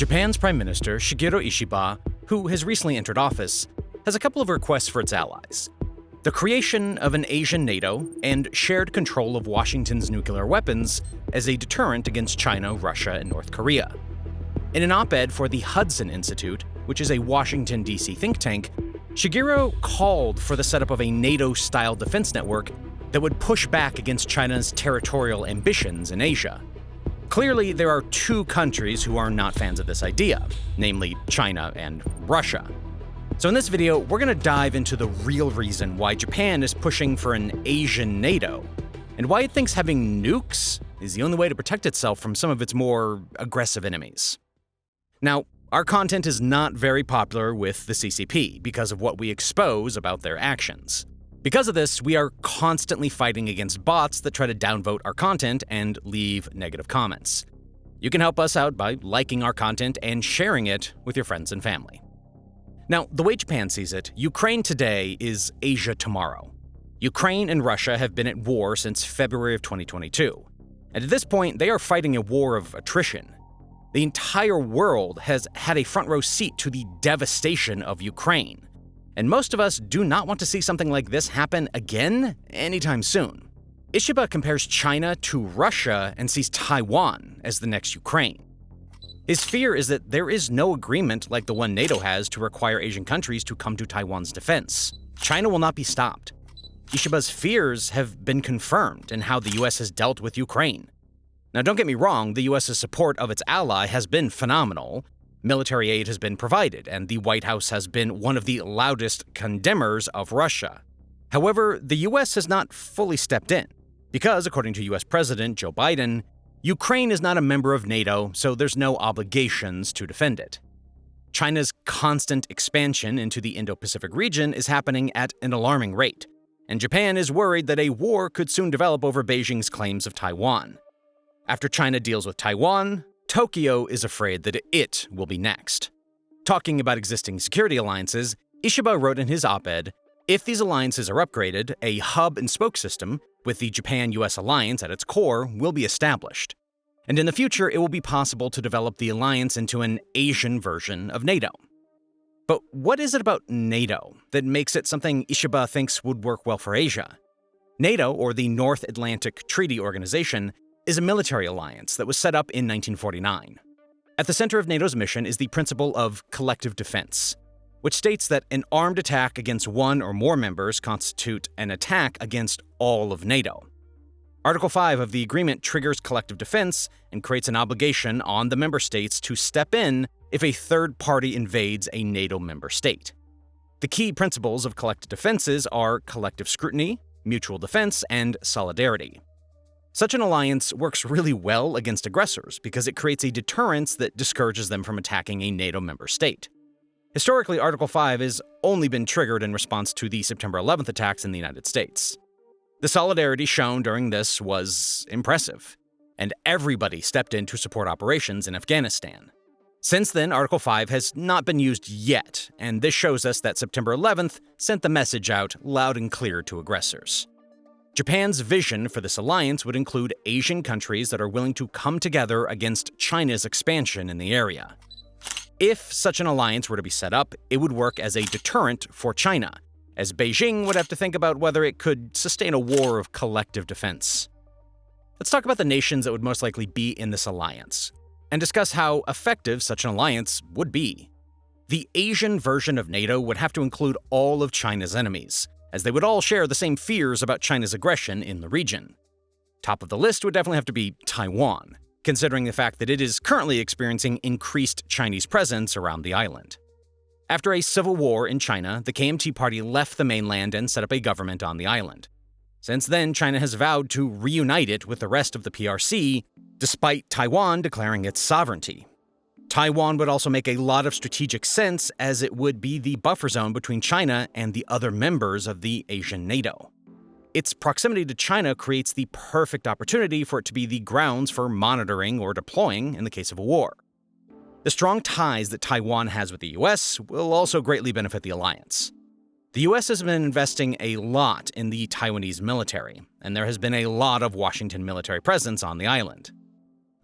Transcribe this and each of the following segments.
Japan's Prime Minister Shigeru Ishiba, who has recently entered office, has a couple of requests for its allies: the creation of an Asian NATO and shared control of Washington's nuclear weapons as a deterrent against China, Russia, and North Korea. In an op-ed for the Hudson Institute, which is a Washington, D.C. think tank, Shigeru called for the setup of a NATO-style defense network that would push back against China's territorial ambitions in Asia. Clearly, there are two countries who are not fans of this idea, namely China and Russia. So in this video, we're going to dive into the real reason why Japan is pushing for an Asian NATO, and why it thinks having nukes is the only way to protect itself from some of its more aggressive enemies. Now, our content is not very popular with the CCP because of what we expose about their actions. Because of this, we are constantly fighting against bots that try to downvote our content and leave negative comments. You can help us out by liking our content and sharing it with your friends and family. Now, the way Japan sees it, Ukraine today is Asia tomorrow. Ukraine and Russia have been at war since February of 2022. And at this point, they are fighting a war of attrition. The entire world has had a front row seat to the devastation of Ukraine. And most of us do not want to see something like this happen again anytime soon. Ishiba compares China to Russia and sees Taiwan as the next Ukraine. His fear is that there is no agreement like the one NATO has to require Asian countries to come to Taiwan's defense. China will not be stopped. Ishiba's fears have been confirmed in how the US has dealt with Ukraine. Now, don't get me wrong, the US's support of its ally has been phenomenal. Military aid has been provided, and the White House has been one of the loudest condemners of Russia. However, the US has not fully stepped in, because according to US President Joe Biden, Ukraine is not a member of NATO, so there's no obligations to defend it. China's constant expansion into the Indo-Pacific region is happening at an alarming rate, and Japan is worried that a war could soon develop over Beijing's claims of Taiwan. After China deals with Taiwan, Tokyo is afraid that it will be next. Talking about existing security alliances, Ishiba wrote in his op-ed, if these alliances are upgraded, a hub-and-spoke system with the Japan-US alliance at its core will be established. And in the future, it will be possible to develop the alliance into an Asian version of NATO. But what is it about NATO that makes it something Ishiba thinks would work well for Asia? NATO, or the North Atlantic Treaty Organization, is a military alliance that was set up in 1949. At the center of NATO's mission is the principle of collective defense, which states that an armed attack against one or more members constitute an attack against all of NATO. Article 5 of the agreement triggers collective defense and creates an obligation on the member states to step in if a third party invades a NATO member state. The key principles of collective defenses are collective scrutiny, mutual defense, and solidarity. Such an alliance works really well against aggressors because it creates a deterrence that discourages them from attacking a NATO member state. Historically, Article 5 has only been triggered in response to the September 11th attacks in the United States. The solidarity shown during this was impressive, and everybody stepped in to support operations in Afghanistan. Since then, Article 5 has not been used yet, and this shows us that September 11th sent the message out loud and clear to aggressors. Japan's vision for this alliance would include Asian countries that are willing to come together against China's expansion in the area. If such an alliance were to be set up, it would work as a deterrent for China, as Beijing would have to think about whether it could sustain a war of collective defense. Let's talk about the nations that would most likely be in this alliance, and discuss how effective such an alliance would be. The Asian version of NATO would have to include all of China's enemies, as they would all share the same fears about China's aggression in the region. Top of the list would definitely have to be Taiwan, considering the fact that it is currently experiencing increased Chinese presence around the island. After a civil war in China, the KMT party left the mainland and set up a government on the island. Since then, China has vowed to reunite it with the rest of the PRC, despite Taiwan declaring its sovereignty. Taiwan would also make a lot of strategic sense, as it would be the buffer zone between China and the other members of the Asian NATO. Its proximity to China creates the perfect opportunity for it to be the grounds for monitoring or deploying in the case of a war. The strong ties that Taiwan has with the US will also greatly benefit the alliance. The US has been investing a lot in the Taiwanese military, and there has been a lot of Washington military presence on the island.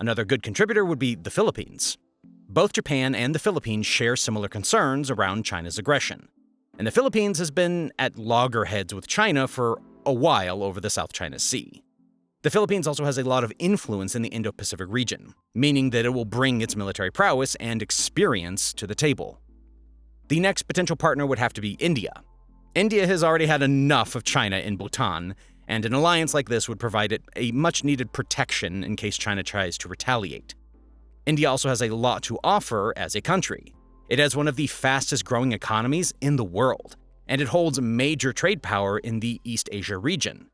Another good contributor would be the Philippines. Both Japan and the Philippines share similar concerns around China's aggression, and the Philippines has been at loggerheads with China for a while over the South China Sea. The Philippines also has a lot of influence in the Indo-Pacific region, meaning that it will bring its military prowess and experience to the table. The next potential partner would have to be India. India has already had enough of China in Bhutan, and an alliance like this would provide it a much-needed protection in case China tries to retaliate. India also has a lot to offer as a country. It has one of the fastest-growing economies in the world, and it holds major trade power in the East Asia region.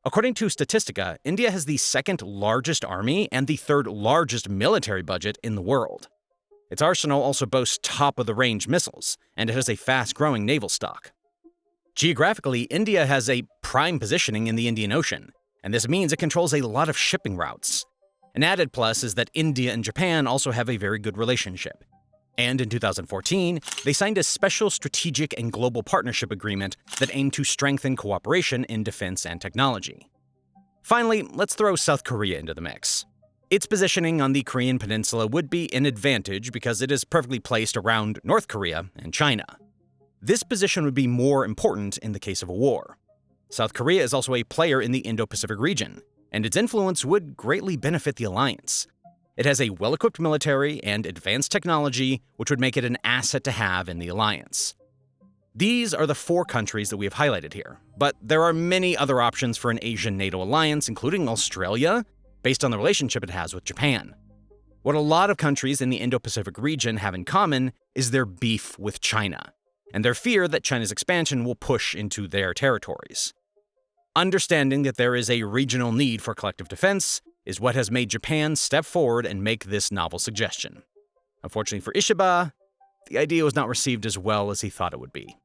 According to Statistica, India has the second largest army and the third largest military budget in the world. Its arsenal also boasts top-of-the-range missiles, and it has a fast-growing naval stock. Geographically, India has a prime positioning in the Indian Ocean, and this means it controls a lot of shipping routes. An added plus is that India and Japan also have a very good relationship. And in 2014, they signed a special strategic and global partnership agreement that aimed to strengthen cooperation in defense and technology. Finally, let's throw South Korea into the mix. Its positioning on the Korean peninsula would be an advantage because it is perfectly placed around North Korea and China. This position would be more important in the case of a war. South Korea is also a player in the Indo-Pacific region, and its influence would greatly benefit the alliance. It has a well-equipped military and advanced technology, which would make it an asset to have in the alliance. These are the 4 countries that we have highlighted here, but there are many other options for an Asian NATO alliance, including Australia, based on the relationship it has with Japan. What a lot of countries in the Indo-Pacific region have in common is their beef with China, and their fear that China's expansion will push into their territories. Understanding that there is a regional need for collective defense is what has made Japan step forward and make this novel suggestion. Unfortunately for Ishiba, the idea was not received as well as he thought it would be.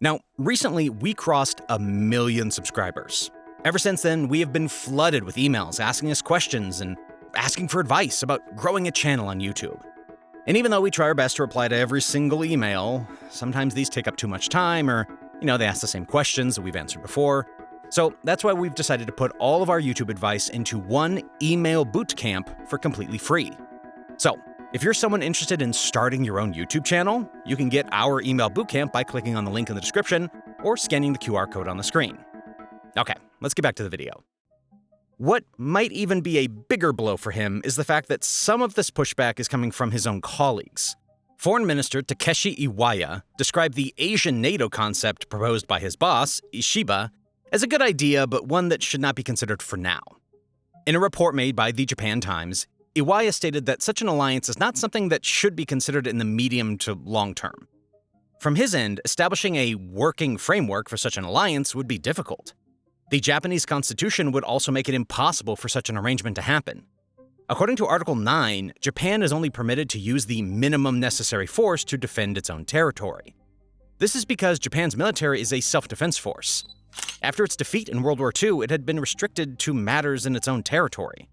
Now, recently we crossed 1 million subscribers. Ever since then, we have been flooded with emails asking us questions and asking for advice about growing a channel on YouTube. And even though we try our best to reply to every single email, sometimes these take up too much time or, they ask the same questions that we've answered before. So that's why we've decided to put all of our YouTube advice into one email bootcamp for completely free. So if you're someone interested in starting your own YouTube channel, you can get our email bootcamp by clicking on the link in the description or scanning the QR code on the screen. Okay, let's get back to the video. What might even be a bigger blow for him is the fact that some of this pushback is coming from his own colleagues. Foreign Minister Takeshi Iwaya described the Asian NATO concept proposed by his boss, Ishiba, as a good idea, but one that should not be considered for now. In a report made by the Japan Times, Iwaya stated that such an alliance is not something that should be considered in the medium to long term. From his end, establishing a working framework for such an alliance would be difficult. The Japanese constitution would also make it impossible for such an arrangement to happen. According to Article 9, Japan is only permitted to use the minimum necessary force to defend its own territory. This is because Japan's military is a self-defense force. After its defeat in World War II, it had been restricted to matters in its own territory.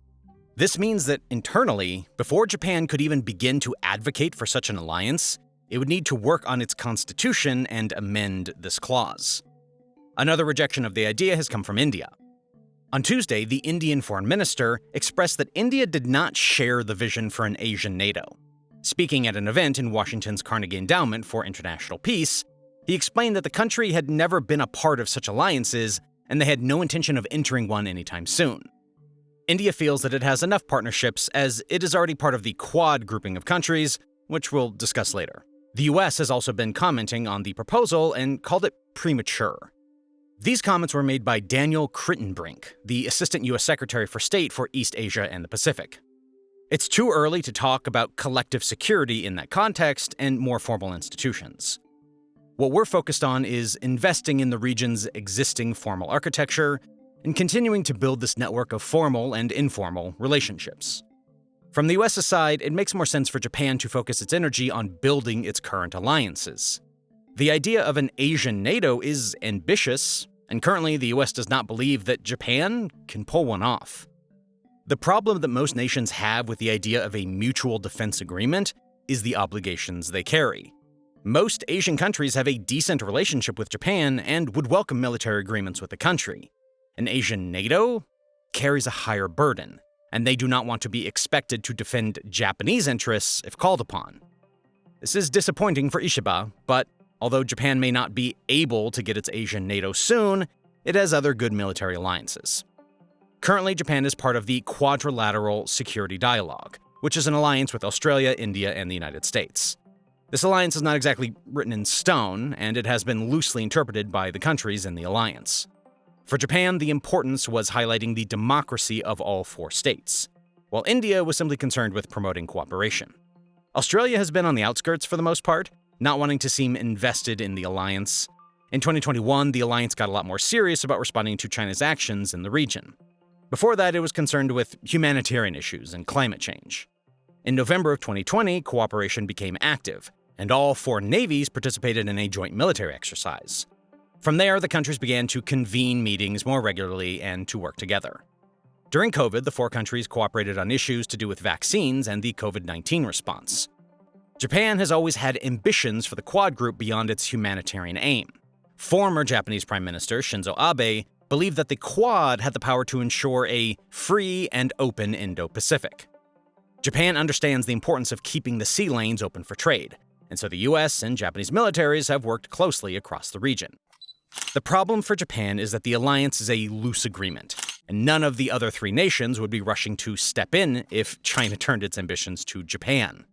This means that internally, before Japan could even begin to advocate for such an alliance, it would need to work on its constitution and amend this clause. Another rejection of the idea has come from India. On Tuesday, the Indian foreign minister expressed that India did not share the vision for an Asian NATO. Speaking at an event in Washington's Carnegie Endowment for International Peace, he explained that the country had never been a part of such alliances and they had no intention of entering one anytime soon. India feels that it has enough partnerships as it is already part of the Quad grouping of countries, which we'll discuss later. The US has also been commenting on the proposal and called it premature. These comments were made by Daniel Crittenbrink, the Assistant U.S. Secretary for State for East Asia and the Pacific. It's too early to talk about collective security in that context and more formal institutions. What we're focused on is investing in the region's existing formal architecture and continuing to build this network of formal and informal relationships. From the U.S.'s side, it makes more sense for Japan to focus its energy on building its current alliances. The idea of an Asian NATO is ambitious, and currently the US does not believe that Japan can pull one off. The problem that most nations have with the idea of a mutual defense agreement is the obligations they carry. Most Asian countries have a decent relationship with Japan and would welcome military agreements with the country. An Asian NATO carries a higher burden, and they do not want to be expected to defend Japanese interests if called upon. This is disappointing for Ishiba, but although Japan may not be able to get its Asian NATO soon, it has other good military alliances. Currently, Japan is part of the Quadrilateral Security Dialogue, which is an alliance with Australia, India, and the United States. This alliance is not exactly written in stone, and it has been loosely interpreted by the countries in the alliance. For Japan, the importance was highlighting the democracy of all four states, while India was simply concerned with promoting cooperation. Australia has been on the outskirts for the most part, not wanting to seem invested in the alliance. In 2021, the alliance got a lot more serious about responding to China's actions in the region. Before that, it was concerned with humanitarian issues and climate change. In November of 2020, cooperation became active, and all four navies participated in a joint military exercise. From there, the countries began to convene meetings more regularly and to work together. During COVID, the four countries cooperated on issues to do with vaccines and the COVID-19 response. Japan has always had ambitions for the Quad group beyond its humanitarian aim. Former Japanese Prime Minister Shinzo Abe believed that the Quad had the power to ensure a free and open Indo-Pacific. Japan understands the importance of keeping the sea lanes open for trade, and so the US and Japanese militaries have worked closely across the region. The problem for Japan is that the alliance is a loose agreement, and none of the other three nations would be rushing to step in if China turned its ambitions to Japan.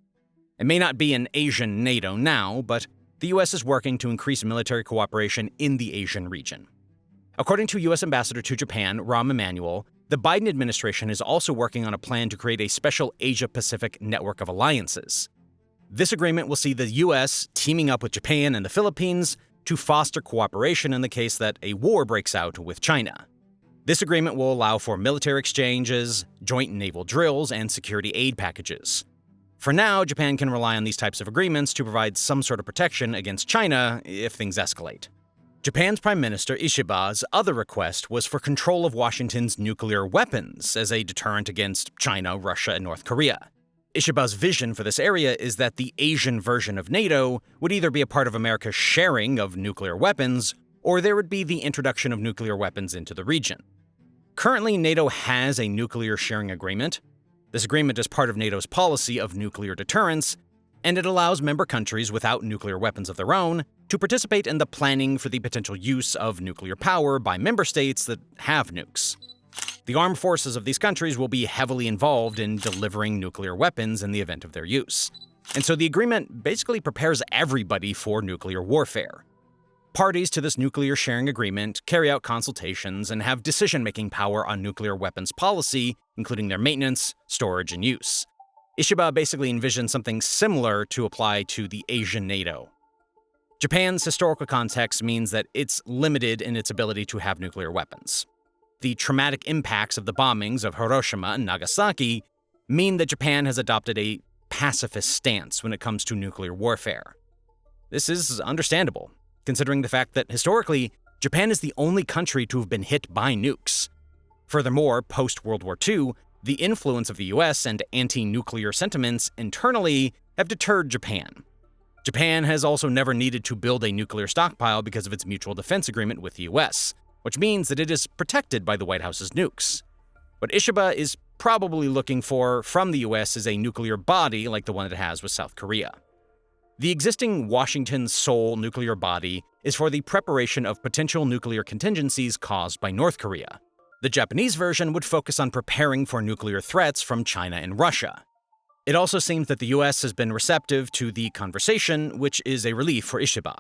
It may not be an Asian NATO now, but the US is working to increase military cooperation in the Asian region. According to US Ambassador to Japan, Rahm Emanuel, the Biden administration is also working on a plan to create a special Asia-Pacific network of alliances. This agreement will see the US teaming up with Japan and the Philippines to foster cooperation in the case that a war breaks out with China. This agreement will allow for military exchanges, joint naval drills, and security aid packages. For now, Japan can rely on these types of agreements to provide some sort of protection against China if things escalate. Japan's Prime Minister Ishiba's other request was for control of Washington's nuclear weapons as a deterrent against China, Russia, and North Korea. Ishiba's vision for this area is that the Asian version of NATO would either be a part of America's sharing of nuclear weapons, or there would be the introduction of nuclear weapons into the region. Currently, NATO has a nuclear sharing agreement. This agreement is part of NATO's policy of nuclear deterrence, and it allows member countries without nuclear weapons of their own to participate in the planning for the potential use of nuclear power by member states that have nukes. The armed forces of these countries will be heavily involved in delivering nuclear weapons in the event of their use. And so the agreement basically prepares everybody for nuclear warfare. Parties to this nuclear sharing agreement carry out consultations and have decision-making power on nuclear weapons policy, including their maintenance, storage, and use. Ishiba basically envisioned something similar to apply to the Asian NATO. Japan's historical context means that it's limited in its ability to have nuclear weapons. The traumatic impacts of the bombings of Hiroshima and Nagasaki mean that Japan has adopted a pacifist stance when it comes to nuclear warfare. This is understandable, considering the fact that historically, Japan is the only country to have been hit by nukes. Furthermore, post-World War II, the influence of the US and anti-nuclear sentiments internally have deterred Japan. Japan has also never needed to build a nuclear stockpile because of its mutual defense agreement with the US, which means that it is protected by the White House's nukes. What Ishiba is probably looking for from the US is a nuclear body like the one it has with South Korea. The existing Washington-Seoul nuclear body is for the preparation of potential nuclear contingencies caused by North Korea. The Japanese version would focus on preparing for nuclear threats from China and Russia. It also seems that the US has been receptive to the conversation, which is a relief for Ishiba.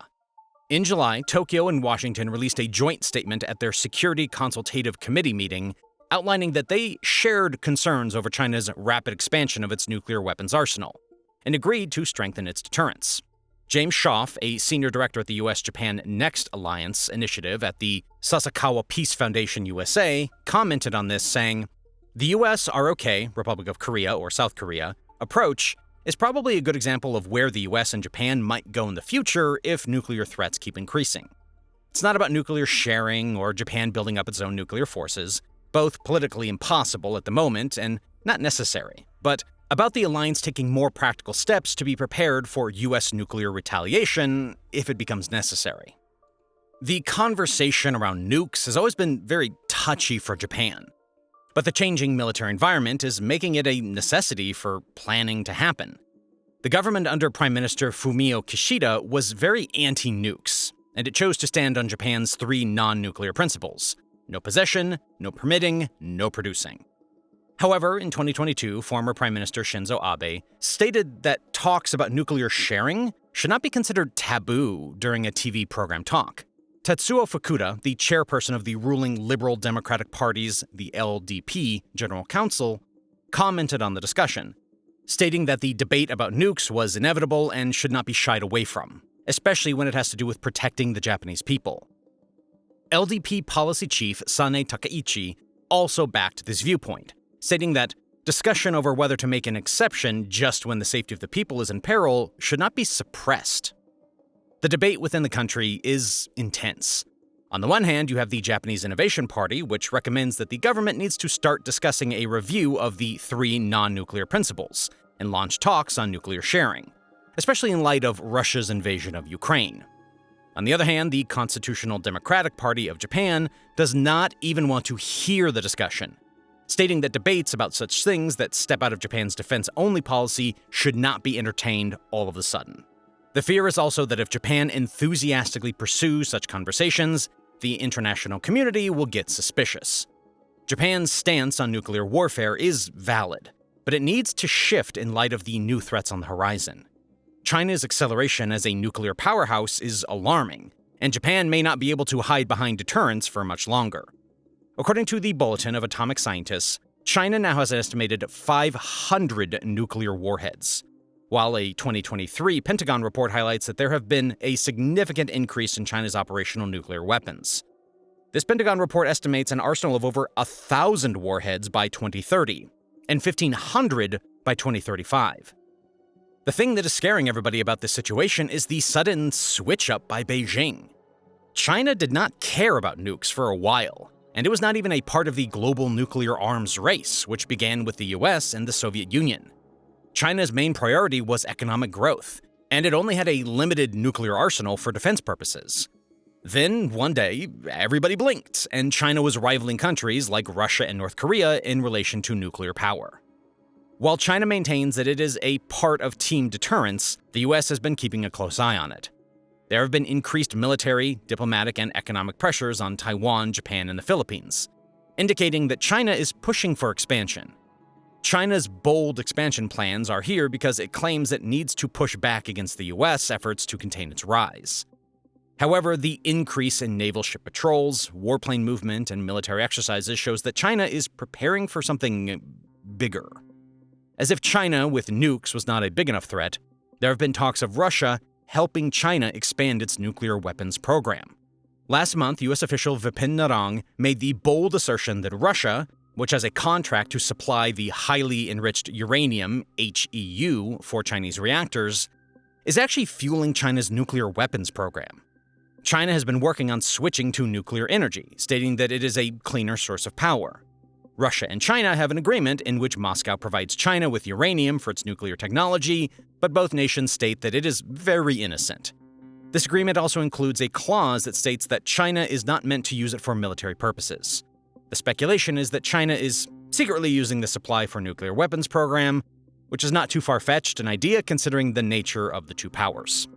In July, Tokyo and Washington released a joint statement at their Security Consultative Committee meeting, outlining that they shared concerns over China's rapid expansion of its nuclear weapons arsenal, and agreed to strengthen its deterrence. James Schaaf, a senior director at the US-Japan Next Alliance initiative at the Sasakawa Peace Foundation USA, commented on this, saying, "The US ROK, Republic of Korea or South Korea, approach is probably a good example of where the US and Japan might go in the future if nuclear threats keep increasing. It's not about nuclear sharing or Japan building up its own nuclear forces, both politically impossible at the moment and not necessary, but about the alliance taking more practical steps to be prepared for US nuclear retaliation if it becomes necessary." The conversation around nukes has always been very touchy for Japan. But the changing military environment is making it a necessity for planning to happen. The government under Prime Minister Fumio Kishida was very anti-nukes, and it chose to stand on Japan's 3 non-nuclear principles: no possession, no permitting, no producing. However, in 2022, former Prime Minister Shinzo Abe stated that talks about nuclear sharing should not be considered taboo during a TV program talk. Tetsuo Fukuda, the chairperson of the ruling Liberal Democratic Party's, the LDP, General Council, commented on the discussion, stating that the debate about nukes was inevitable and should not be shied away from, especially when it has to do with protecting the Japanese people. LDP policy chief Sane Takaichi also backed this viewpoint, stating that discussion over whether to make an exception just when the safety of the people is in peril should not be suppressed. The debate within the country is intense. On the one hand, you have the Japanese Innovation Party, which recommends that the government needs to start discussing a review of the 3 non-nuclear principles and launch talks on nuclear sharing, especially in light of Russia's invasion of Ukraine. On the other hand, the Constitutional Democratic Party of Japan does not even want to hear the discussion, stating that debates about such things that step out of Japan's defense-only policy should not be entertained all of a sudden. The fear is also that if Japan enthusiastically pursues such conversations, the international community will get suspicious. Japan's stance on nuclear warfare is valid, but it needs to shift in light of the new threats on the horizon. China's acceleration as a nuclear powerhouse is alarming, and Japan may not be able to hide behind deterrence for much longer. According to the Bulletin of Atomic Scientists, China now has an estimated 500 nuclear warheads, while a 2023 Pentagon report highlights that there have been a significant increase in China's operational nuclear weapons. This Pentagon report estimates an arsenal of over 1,000 warheads by 2030 and 1,500 by 2035. The thing that is scaring everybody about this situation is the sudden switch-up by Beijing. China did not care about nukes for a while, and it was not even a part of the global nuclear arms race, which began with the US and the Soviet Union. China's main priority was economic growth, and it only had a limited nuclear arsenal for defense purposes. Then, one day, everybody blinked, and China was rivaling countries like Russia and North Korea in relation to nuclear power. While China maintains that it is a part of team deterrence, the US has been keeping a close eye on it. There have been increased military, diplomatic, and economic pressures on Taiwan, Japan, and the Philippines, indicating that China is pushing for expansion. China's bold expansion plans are here because it claims it needs to push back against the US efforts to contain its rise. However, the increase in naval ship patrols, warplane movement, and military exercises shows that China is preparing for something bigger. As if China with nukes was not a big enough threat, there have been talks of Russia helping China expand its nuclear weapons program. Last month, US official Vipin Narang made the bold assertion that Russia, which has a contract to supply the highly enriched uranium, HEU, for Chinese reactors, is actually fueling China's nuclear weapons program. China has been working on switching to nuclear energy, stating that it is a cleaner source of power. Russia and China have an agreement in which Moscow provides China with uranium for its nuclear technology, but both nations state that it is very innocent. This agreement also includes a clause that states that China is not meant to use it for military purposes. The speculation is that China is secretly using the supply for nuclear weapons program, which is not too far-fetched an idea considering the nature of the two powers.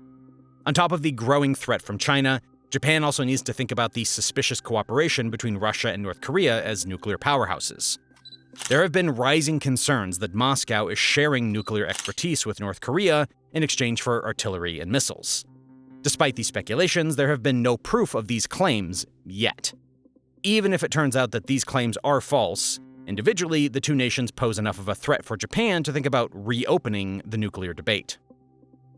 On top of the growing threat from China, Japan also needs to think about the suspicious cooperation between Russia and North Korea as nuclear powerhouses. There have been rising concerns that Moscow is sharing nuclear expertise with North Korea in exchange for artillery and missiles. Despite these speculations, there have been no proof of these claims yet. Even if it turns out that these claims are false, individually, the two nations pose enough of a threat for Japan to think about reopening the nuclear debate.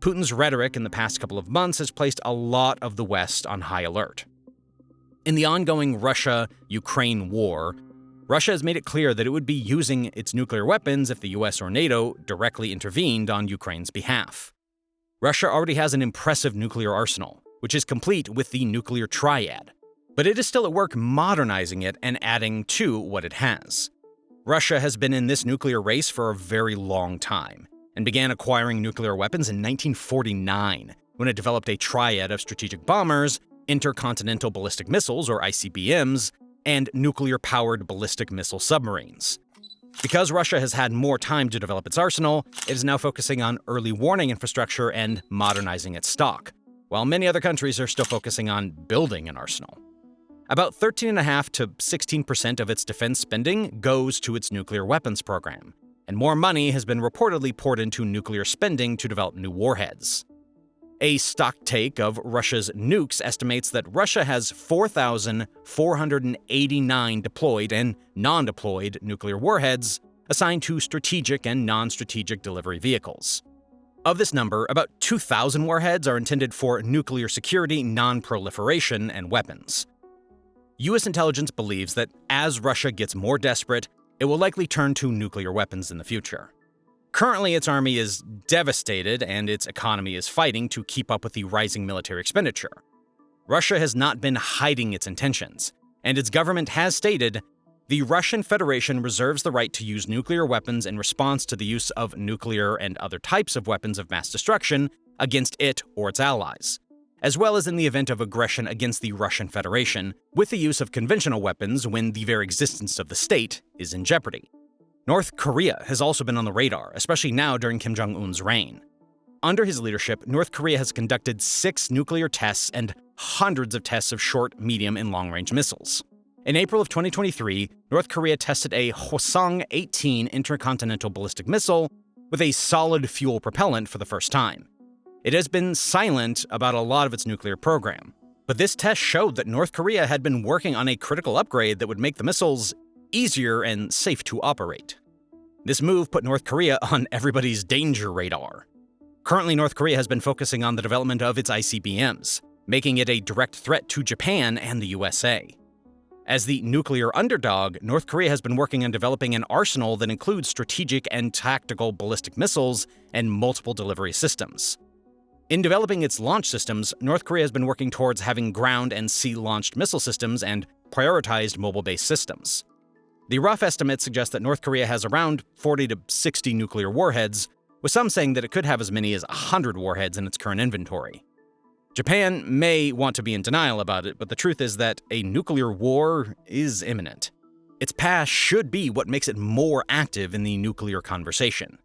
Putin's rhetoric in the past couple of months has placed a lot of the West on high alert. In the ongoing Russia-Ukraine war, Russia has made it clear that it would be using its nuclear weapons if the US or NATO directly intervened on Ukraine's behalf. Russia already has an impressive nuclear arsenal, which is complete with the nuclear triad, but it is still at work modernizing it and adding to what it has. Russia has been in this nuclear race for a very long time, and began acquiring nuclear weapons in 1949, when it developed a triad of strategic bombers, intercontinental ballistic missiles, or ICBMs, and nuclear-powered ballistic missile submarines. Because Russia has had more time to develop its arsenal, it is now focusing on early warning infrastructure and modernizing its stock, while many other countries are still focusing on building an arsenal. About 13.5% to 16% of its defense spending goes to its nuclear weapons program, and more money has been reportedly poured into nuclear spending to develop new warheads. A stock take of Russia's nukes estimates that Russia has 4,489 deployed and non-deployed nuclear warheads assigned to strategic and non-strategic delivery vehicles. Of this number, about 2,000 warheads are intended for nuclear security, non-proliferation, and weapons. U.S. intelligence believes that as Russia gets more desperate, it will likely turn to nuclear weapons in the future. Currently, its army is devastated and its economy is fighting to keep up with the rising military expenditure. Russia has not been hiding its intentions, and its government has stated, "The Russian Federation reserves the right to use nuclear weapons in response to the use of nuclear and other types of weapons of mass destruction against it or its allies, as well as in the event of aggression against the Russian Federation, with the use of conventional weapons when the very existence of the state is in jeopardy." North Korea has also been on the radar, especially now during Kim Jong-un's reign. Under his leadership, North Korea has conducted 6 nuclear tests and hundreds of tests of short, medium, and long-range missiles. In April of 2023, North Korea tested a Hwasong-18 intercontinental ballistic missile with a solid fuel propellant for the first time. It has been silent about a lot of its nuclear program, but this test showed that North Korea had been working on a critical upgrade that would make the missiles easier and safe to operate. This move put North Korea on everybody's danger radar. Currently, North Korea has been focusing on the development of its ICBMs, making it a direct threat to Japan and the USA. As the nuclear underdog, North Korea has been working on developing an arsenal that includes strategic and tactical ballistic missiles and multiple delivery systems. In developing its launch systems, North Korea has been working towards having ground and sea-launched missile systems and prioritized mobile-based systems. The rough estimates suggest that North Korea has around 40 to 60 nuclear warheads, with some saying that it could have as many as 100 warheads in its current inventory. Japan may want to be in denial about it, but the truth is that a nuclear war is imminent. Its past should be what makes it more active in the nuclear conversation.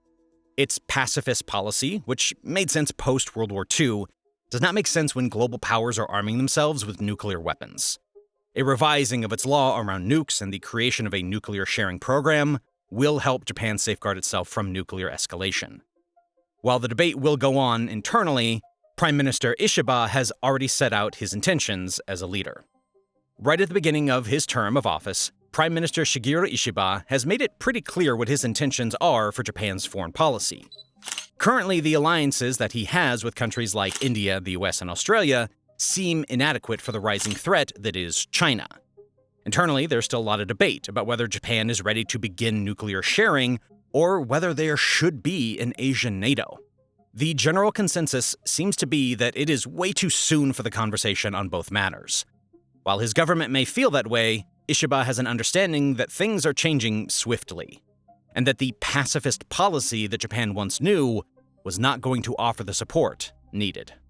Its pacifist policy, which made sense post-World War II, does not make sense when global powers are arming themselves with nuclear weapons. A revising of its law around nukes and the creation of a nuclear sharing program will help Japan safeguard itself from nuclear escalation. While the debate will go on internally, Prime Minister Ishiba has already set out his intentions as a leader. Right at the beginning of his term of office, Prime Minister Shigeru Ishiba has made it pretty clear what his intentions are for Japan's foreign policy. Currently, the alliances that he has with countries like India, the US, and Australia seem inadequate for the rising threat that is China. Internally, there's still a lot of debate about whether Japan is ready to begin nuclear sharing or whether there should be an Asian NATO. The general consensus seems to be that it is way too soon for the conversation on both matters. While his government may feel that way, Ishiba has an understanding that things are changing swiftly, and that the pacifist policy that Japan once knew was not going to offer the support needed.